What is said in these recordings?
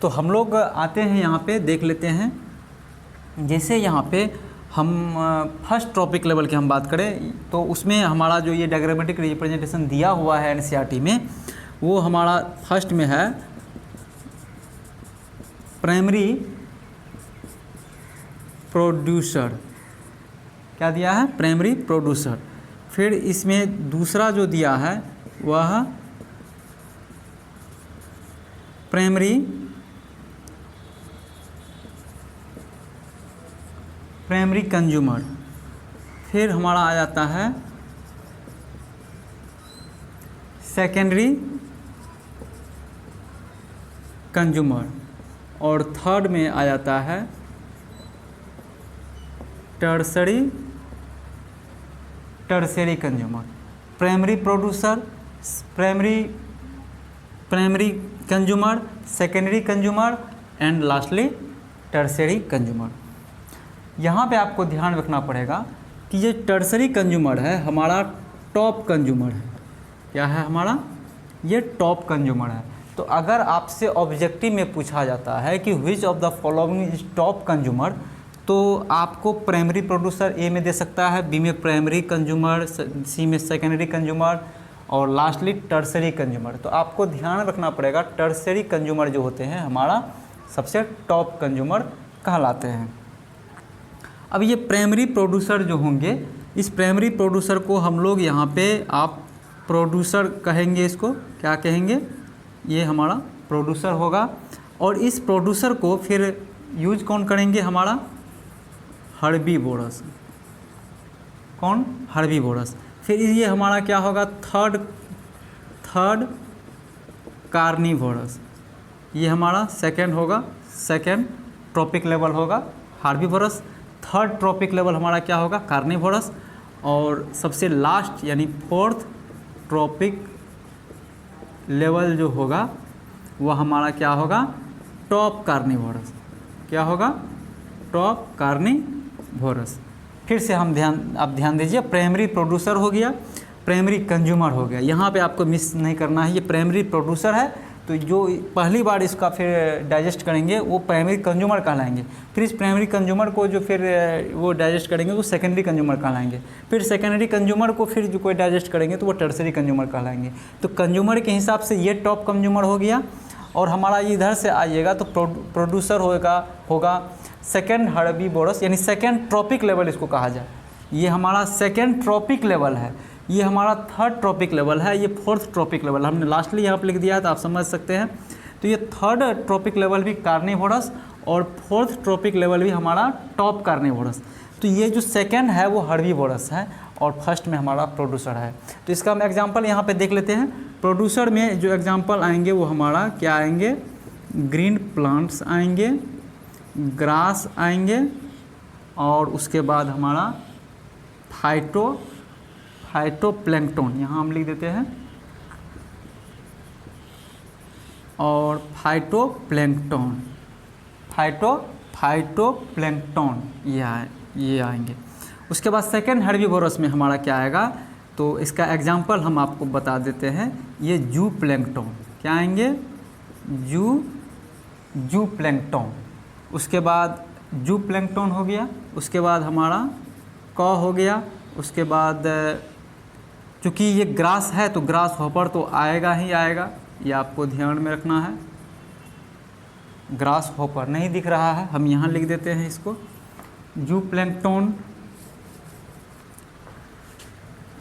तो हम लोग आते हैं यहाँ पे, देख लेते हैं। जैसे यहाँ पे हम फर्स्ट टॉपिक लेवल की हम बात करें तो उसमें हमारा जो ये डायग्रामेटिक रिप्रेजेंटेशन दिया हुआ है एनसीईआरटी में, वो हमारा फर्स्ट में है प्राइमरी प्रोड्यूसर। क्या दिया है? Primary producer. फिर इसमें दूसरा जो दिया है वह प्राइमरी कंज्यूमर। फिर हमारा आ जाता है सेकेंडरी कंज्यूमर, और थर्ड में आ जाता है tertiary consumer. Primary producer, primary consumer, secondary consumer and lastly tertiary consumer. यहाँ पे आपको ध्यान रखना पड़ेगा कि ये टर्सरी कंज्यूमर है हमारा टॉप कंज्यूमर है। क्या है हमारा? ये टॉप कंज्यूमर है। तो अगर आपसे ऑब्जेक्टिव में पूछा जाता है कि which of the following is top consumer, तो आपको प्राइमरी प्रोड्यूसर ए में दे सकता है, बी में प्राइमरी कंज्यूमर, सी में सेकेंडरी कंज्यूमर और लास्टली टर्सरी कंज्यूमर। तो आपको ध्यान रखना पड़ेगा टर्सरी कंज्यूमर जो होते हैं हमारा सबसे टॉप कंज्यूमर कहलाते हैं। अब ये प्राइमरी प्रोड्यूसर जो होंगे, इस प्राइमरी प्रोड्यूसर को हम लोग यहाँ पे आप प्रोड्यूसर कहेंगे, इसको क्या कहेंगे? ये हमारा प्रोड्यूसर होगा। और इस प्रोड्यूसर को फिर यूज कौन करेंगे? हमारा हर्बीवोरस। कौन? हर्बीवोरस। फिर ये हमारा क्या होगा? Third carnivorous. ये हमारा सेकंड होगा, सेकंड ट्रॉपिक लेवल होगा हर्बीवोरस। थर्ड ट्रॉपिक लेवल हमारा क्या होगा? कार्निवोरस। और सबसे लास्ट यानी फोर्थ ट्रॉपिक लेवल जो होगा वह हमारा क्या होगा? Top carnivorous. क्या होगा? Top carnivorous. फिर से हम आप ध्यान दीजिए, प्राइमरी प्रोड्यूसर हो गया, प्राइमरी कंज्यूमर हो गया। यहाँ पे आपको मिस नहीं करना है। ये प्राइमरी प्रोड्यूसर है तो जो पहली बार इसका फिर डाइजेस्ट करेंगे वो प्राइमरी कंज्यूमर कहलाएंगे। फिर इस प्राइमरी कंज्यूमर को जो फिर वो डाइजेस्ट करेंगे वो सेकेंडरी कंज्यूमर कहलाएंगे। फिर सेकेंडरी कंज्यूमर को फिर जो कोई डाइजेस्ट करेंगे तो वो टर्सरी कंज्यूमर कहलाएंगे। तो कंज्यूमर के हिसाब से ये टॉप कंज्यूमर हो गया। और हमारा इधर से आइएगा तो प्रोड्यूसर होगा सेकेंड हर्बीवोरस, यानी सेकेंड ट्रॉपिक लेवल इसको कहा जाए। ये हमारा सेकेंड ट्रॉपिक लेवल है, ये हमारा थर्ड ट्रॉपिक लेवल है, ये फोर्थ ट्रॉपिक लेवल। हमने लास्टली यहाँ पर लिख दिया है तो आप समझ सकते हैं। तो ये थर्ड ट्रॉपिक लेवल भी कार्निवोरस और फोर्थ ट्रॉपिक लेवल भी हमारा टॉप कार्निवोरस। तो ये जो सेकेंड है वो हर्बीवोरस है और फर्स्ट में हमारा प्रोड्यूसर है। तो इसका हम एग्जांपल यहाँ पे देख लेते हैं। प्रोड्यूसर में जो एग्जांपल आएंगे वो हमारा क्या आएंगे? ग्रीन प्लांट्स आएंगे, ग्रास आएंगे, और उसके बाद हमारा फाइटोप्लैंक्टन यहाँ हम लिख देते हैं, और फाइटोप्लैंक्टन ये आएंगे। उसके बाद सेकेंड हर्बीवोरस में हमारा क्या आएगा? तो इसका एग्जांपल हम आपको बता देते हैं। ये जू प्लैंक्टन क्या आएंगे? जू प्लैंक्टन। उसके बाद जू प्लैंक्टन हो गया। उसके बाद हमारा कॉ हो गया। उसके बाद चूँकि ये ग्रास है तो ग्रास हॉपर तो आएगा ही आएगा, ये आपको ध्यान में रखना है। ग्रास हॉपर नहीं दिख रहा है, हम यहाँ लिख देते हैं इसको। जू प्लैंक्टन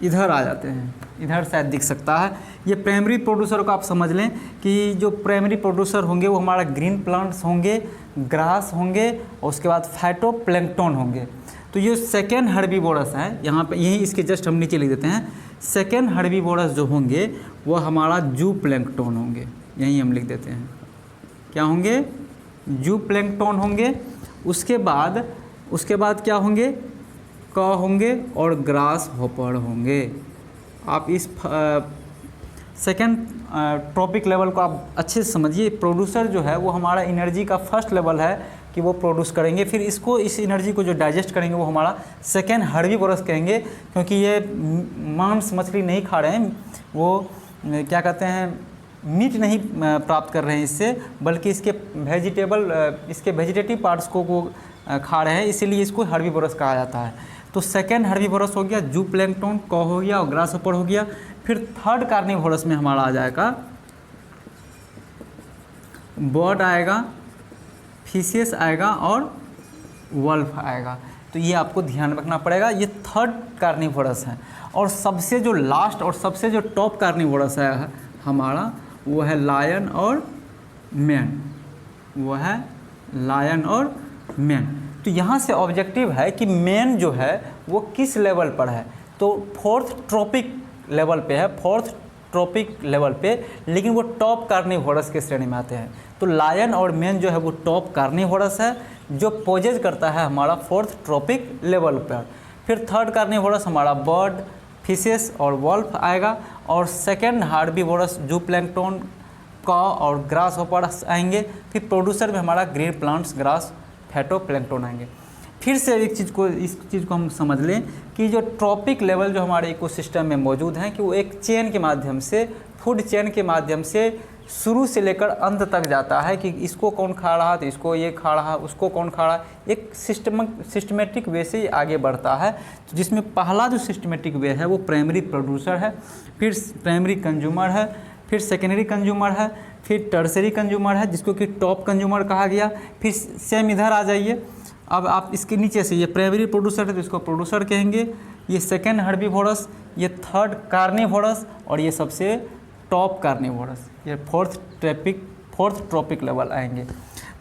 इधर आ जाते हैं, इधर शायद दिख सकता है। ये प्राइमरी प्रोड्यूसर को आप समझ लें कि जो प्राइमरी प्रोड्यूसर होंगे वो हमारा ग्रीन प्लांट्स होंगे, ग्रास होंगे, और उसके बाद फाइटोप्लैंक्टन होंगे। तो ये सेकेंड हर्बीवोरस है, यहाँ पे यही इसके जस्ट हम नीचे लिख देते हैं। सेकेंड हर्बीवोरस जो होंगे वो हमारा जू प्लैंक्टन होंगे, यहीं हम लिख देते हैं। क्या होंगे? जू प्लैंक्टन होंगे। उसके बाद क्या होंगे? कॉ होंगे और ग्रास हॉपर होंगे। आप इस सेकेंड ट्रॉपिक लेवल को आप अच्छे से समझिए। प्रोड्यूसर जो है वो हमारा एनर्जी का फर्स्ट लेवल है कि वो प्रोड्यूस करेंगे, फिर इस एनर्जी को जो डाइजेस्ट करेंगे वो हमारा सेकेंड हर्बीवोरस कहेंगे, क्योंकि ये मांस मछली नहीं खा रहे हैं, वो क्या कहते हैं मीट नहीं प्राप्त कर रहे हैं इससे, बल्कि इसके वेजिटेटिव पार्ट्स को वो खा रहे हैं, इसीलिए इसको हर्बीवोरस कहा जाता है। तो सेकेंड हर्बीवोरस हो गया जूप्लैंक्टन, कॉ हो गया और ग्रासहोपर हो गया। फिर थर्ड कार्निवोरस में हमारा आ जाएगा बर्ड आएगा, फिशेस आएगा और वल्फ आएगा। तो ये आपको ध्यान रखना पड़ेगा, ये थर्ड कार्निवोरस है। और सबसे जो लास्ट और सबसे जो टॉप कार्निवोरस है हमारा, वो है लायन और मैन, वो है लायन और मैन। तो यहाँ से ऑब्जेक्टिव है कि मैन जो है वो किस लेवल पर है, तो फोर्थ ट्रॉपिक लेवल पे है, फोर्थ ट्रॉपिक लेवल पे, लेकिन वो टॉप कार्निवोरस के श्रेणी में आते हैं। तो लायन और मैन जो है वो टॉप कार्निवोरस है, जो पोजेज करता है हमारा फोर्थ ट्रॉपिक लेवल पर। फिर थर्ड कार्निवोरस हमारा बर्ड, फिशेस और वल्फ आएगा। और सेकेंड हार्बीवोरस जूप्लैंक्टन, कॉ और ग्रासहोपर आएंगे। फिर प्रोड्यूसर में हमारा ग्रीन प्लांट्स, ग्रास, फाइटोप्लैंक्टन आएंगे। फिर से इस चीज़ को हम समझ लें कि जो ट्रॉपिक लेवल जो हमारे इकोसिस्टम में मौजूद हैं, कि वो एक चेन के माध्यम से, फूड चेन के माध्यम से शुरू से लेकर अंत तक जाता है, कि इसको कौन खा रहा तो इसको ये खा रहा, उसको कौन खा रहा, एक सिस्टमेटिक वे से आगे बढ़ता है। तो जिसमें पहला जो सिस्टमेटिक वे है वो प्राइमरी प्रोड्यूसर है, फिर प्राइमरी कंज्यूमर है, फिर सेकेंडरी कंज्यूमर है, फिर टर्सरी कंज्यूमर है जिसको कि टॉप कंज्यूमर कहा गया। फिर सेम इधर आ जाइए, अब आप इसके नीचे से, ये प्राइमरी प्रोड्यूसर है तो इसको प्रोड्यूसर कहेंगे, ये सेकेंड हर्बीवोरस, ये थर्ड कार्निवोरस और ये सबसे टॉप कार्निवोरस, ये फोर्थ ट्रॉपिक लेवल आएंगे।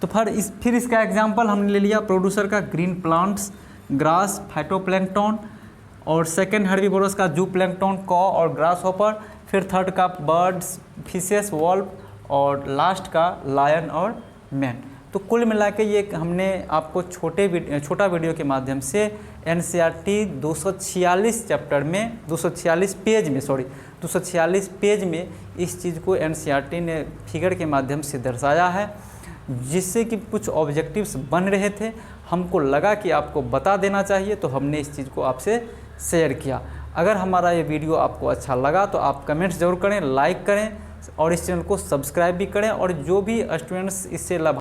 तो फिर इसका एग्जांपल हमने ले लिया प्रोड्यूसर का ग्रीन प्लांट्स, ग्रास, फाइटोप्लैंक्टन, और सेकेंड हर्बीवोरस का जूप्लैंक्टन, कॉ और ग्रासहोपर, फिर थर्ड का बर्ड्स, फिशेस, वल्फ, और लास्ट का लायन और मैन। तो कुल मिला के ये हमने आपको छोटा वीडियो के माध्यम से एनसीईआरटी 246 चैप्टर में 246 पेज में इस चीज़ को एनसीईआरटी ने फिगर के माध्यम से दर्शाया है, जिससे कि कुछ ऑब्जेक्टिव्स बन रहे थे। हमको लगा कि आपको बता देना चाहिए, तो हमने इस चीज़ को आपसे शेयर किया। अगर हमारा ये वीडियो आपको अच्छा लगा तो आप कमेंट्स ज़रूर करें, लाइक करें और इस चैनल को सब्सक्राइब भी करें। और जो भी स्टूडेंट्स इससे लाभ